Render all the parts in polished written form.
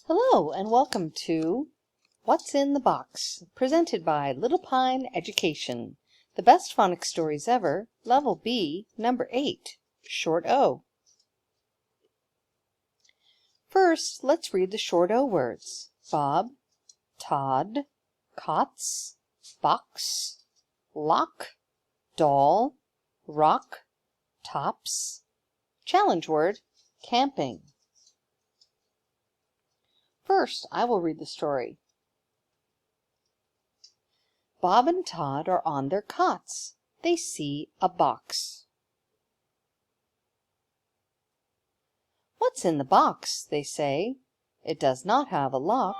Hello and welcome to What's in the Box, presented by Little Pine Education. The best phonics stories ever, Level B, Number 8, Short O. First, let's read the short O words. Bob, Todd, Cots, Box, Lock, Doll, Rock, Tops. Challenge word, Camping. First, I will read the story. Bob and Todd are on their cots. They see a box. What's in the box, they say. It does not have a lock,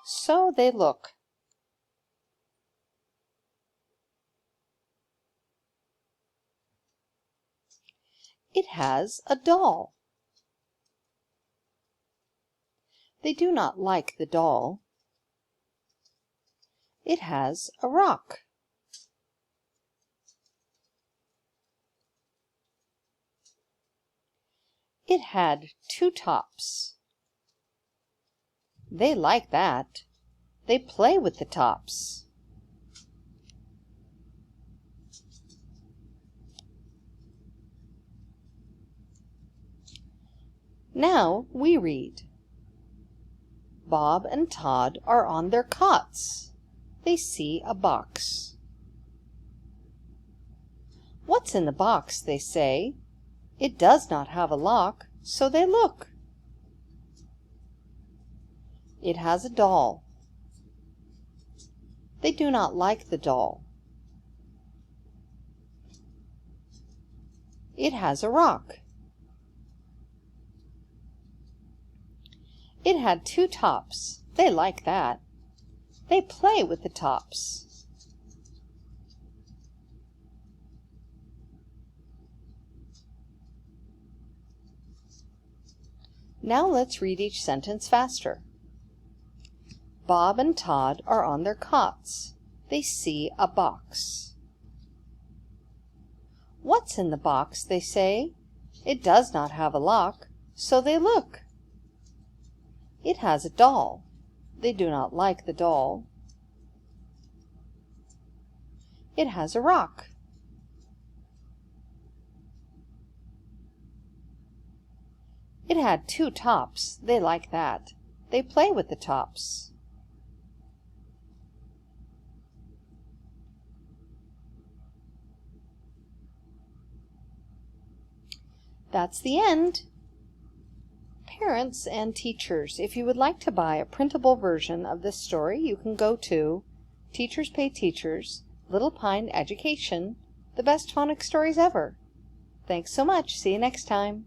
so they look. It has a doll. They do not like the doll. It has a rock. It had two tops. They like that. They play with the tops. Now we read. Bob and Todd are on their cots. They see a box. What's in the box, they say. It does not have a lock, so they look. It has a doll. They do not like the doll. It has a rock. It had two tops. They like that. They play with the tops. Now let's read each sentence faster. Bob and Todd are on their cots. They see a box. What's in the box, they say. It does not have a lock, so they look. It has a doll. They do not like the doll. It has a rock. It had two tops. They like that. They play with the tops. That's the end. Parents and teachers, if you would like to buy a printable version of this story, you can go to Teachers Pay Teachers, Little Pine Education, the best phonics stories ever. Thanks so much. See you next time.